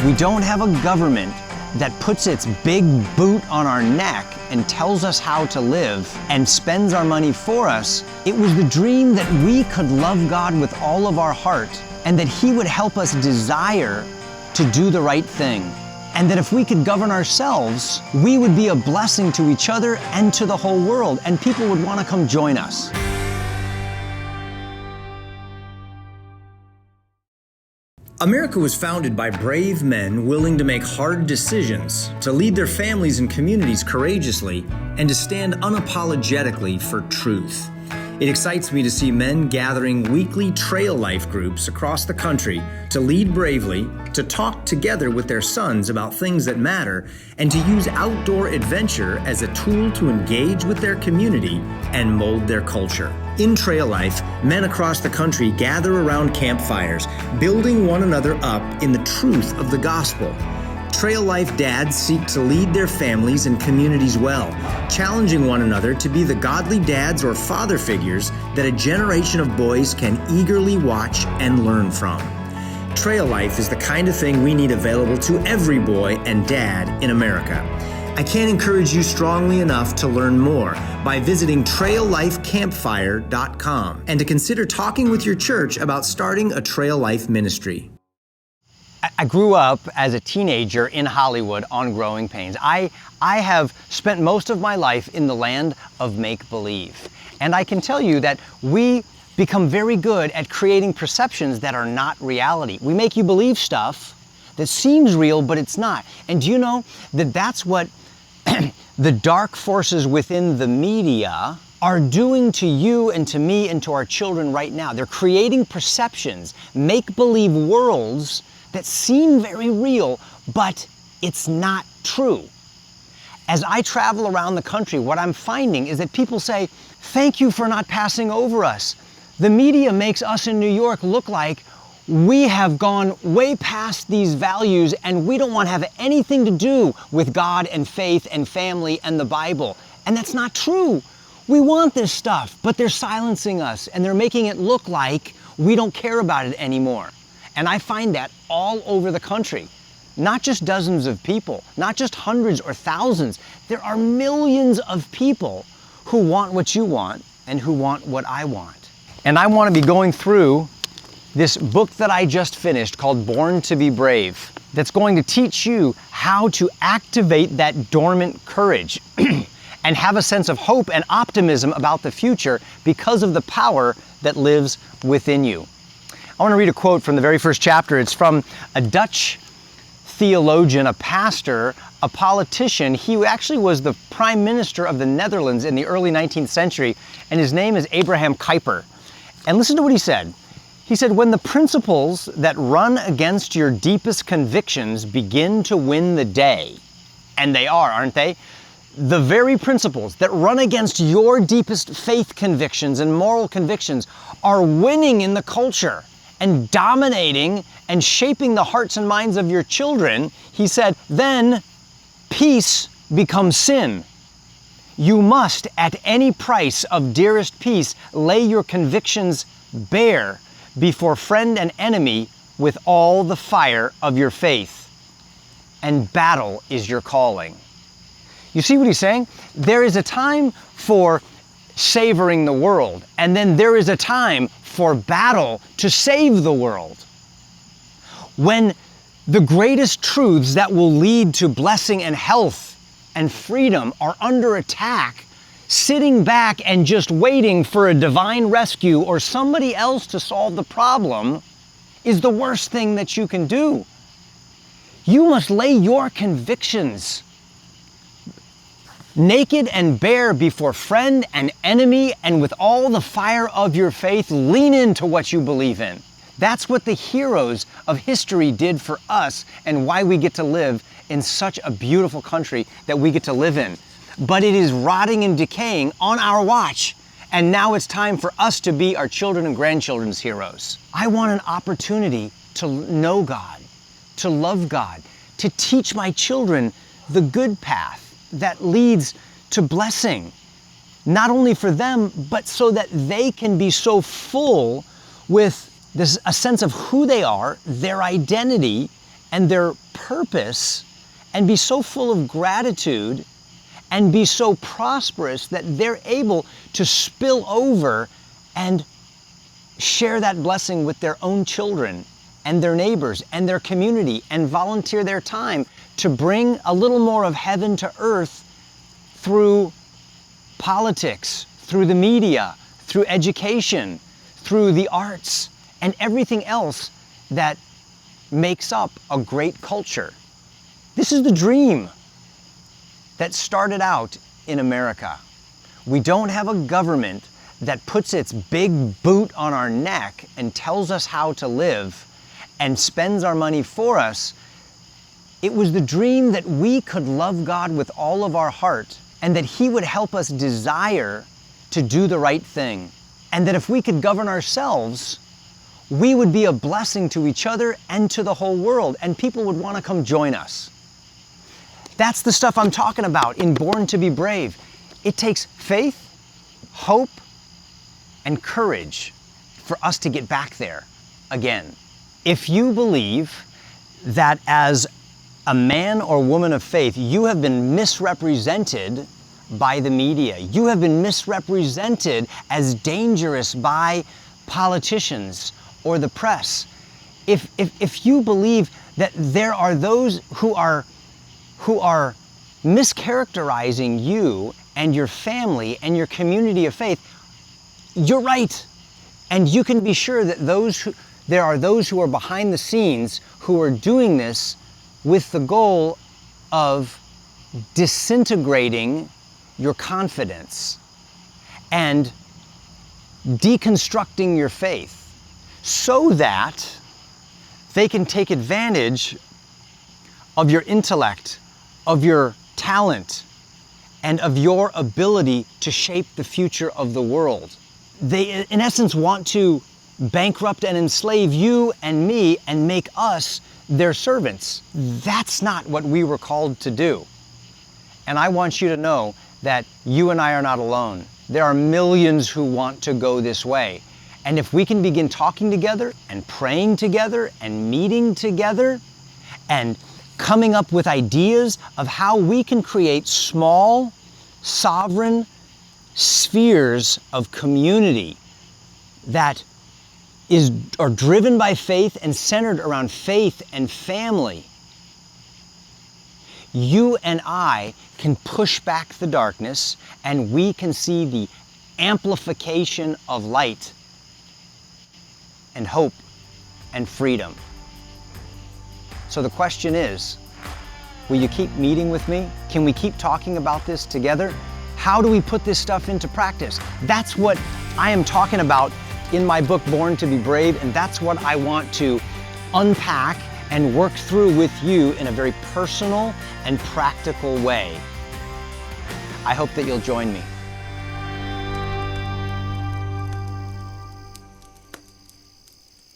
We don't have a government that puts its big boot on our neck and tells us how to live and spends our money for us. It was the dream that we could love God with all of our heart and that He would help us desire to do the right thing. And that if we could govern ourselves, we would be a blessing to each other and to the whole world, and people would want to come join us. America was founded by brave men willing to make hard decisions, to lead their families and communities courageously, and to stand unapologetically for truth. It excites me to see men gathering weekly trail life groups across the country to lead bravely, to talk together with their sons about things that matter, and to use outdoor adventure as a tool to engage with their community and mold their culture. In trail life, men across the country gather around campfires, building one another up in the truth of the gospel. Trail life dads seek to lead their families and communities well, challenging one another to be the godly dads or father figures that a generation of boys can eagerly watch and learn from. Trail life is the kind of thing we need available to every boy and dad in America. I can't encourage you strongly enough to learn more by visiting traillifecampfire.com and to consider talking with your church about starting a Trail Life ministry. I grew up as a teenager in Hollywood on Growing Pains. I have spent most of my life in the land of make-believe. And I can tell you that we become very good at creating perceptions that are not reality. We make you believe stuff that seems real, but it's not. And do you know that that's what the dark forces within the media are doing to you and to me and to our children right now? They're creating perceptions, make-believe worlds that seem very real, but it's not true. As I travel around the country, what I'm finding is that people say, "Thank you for not passing over us." The media makes us in New York look like we have gone way past these values and we don't want to have anything to do with God and faith and family and the Bible. And that's not true. We want this stuff, but they're silencing us and they're making it look like we don't care about it anymore. And I find that all over the country. Not just dozens of people, not just hundreds or thousands. There are millions of people who want what you want and who want what I want. And I want to be going through this book that I just finished called Born to be Brave, that's going to teach you how to activate that dormant courage and have a sense of hope and optimism about the future because of the power that lives within you. I want to read a quote from the very first chapter. It's from a Dutch theologian, a pastor, a politician. He actually was the prime minister of the Netherlands in the early 19th century, and his name is Abraham Kuyper. And listen to what he said. He said, "When the principles that run against your deepest convictions begin to win the day," and they are, aren't they? The very principles that run against your deepest faith convictions and moral convictions are winning in the culture and dominating and shaping the hearts and minds of your children, he said, then peace becomes sin. You must, at any price of dearest peace, lay your convictions bare before friend and enemy with all the fire of your faith. And battle is your calling. You see what he's saying? There is a time for savoring the world, and then there is a time for battle to save the world. When the greatest truths that will lead to blessing and health and freedom are under attack, sitting back and just waiting for a divine rescue or somebody else to solve the problem is the worst thing that you can do. You must lay your convictions naked and bare before friend and enemy, and with all the fire of your faith, lean into what you believe in. That's what the heroes of history did for us and why we get to live in such a beautiful country that we get to live in. But it is rotting and decaying on our watch, and now it's time for us to be our children and grandchildren's heroes. I want an opportunity to know God, to love God, to teach my children the good path that leads to blessing, not only for them, but so that they can be so full with a sense of who they are, their identity, and their purpose and be so full of gratitude and be so prosperous that they're able to spill over and share that blessing with their own children and their neighbors and their community and volunteer their time to bring a little more of heaven to earth through politics, through the media, through education, through the arts, and everything else that makes up a great culture. This is the dream that started out in America. We don't have a government that puts its big boot on our neck and tells us how to live and spends our money for us. It was the dream that we could love God with all of our heart and that He would help us desire to do the right thing. And that if we could govern ourselves, we would be a blessing to each other and to the whole world, and people would want to come join us. That's the stuff I'm talking about in Born to be Brave. It takes faith, hope, and courage for us to get back there again. If you believe that as a man or woman of faith, you have been misrepresented by the media, you have been misrepresented as dangerous by politicians or the press, if you believe that there are those who are mischaracterizing you and your family and your community of faith, you're right. And you can be sure that there are those who are behind the scenes who are doing this with the goal of disintegrating your confidence and deconstructing your faith so that they can take advantage of your intellect, of your talent, and of your ability to shape the future of the world. They, in essence, want to bankrupt and enslave you and me and make us their servants. That's not what we were called to do. And I want you to know that you and I are not alone. There are millions who want to go this way. And if we can begin talking together and praying together and meeting together and coming up with ideas of how we can create small, sovereign spheres of community that are driven by faith and centered around faith and family, you and I can push back the darkness and we can see the amplification of light and hope and freedom. So the question is, will you keep meeting with me? Can we keep talking about this together? How do we put this stuff into practice? That's what I am talking about in my book, Born to be Brave, and that's what I want to unpack and work through with you in a very personal and practical way. I hope that you'll join me.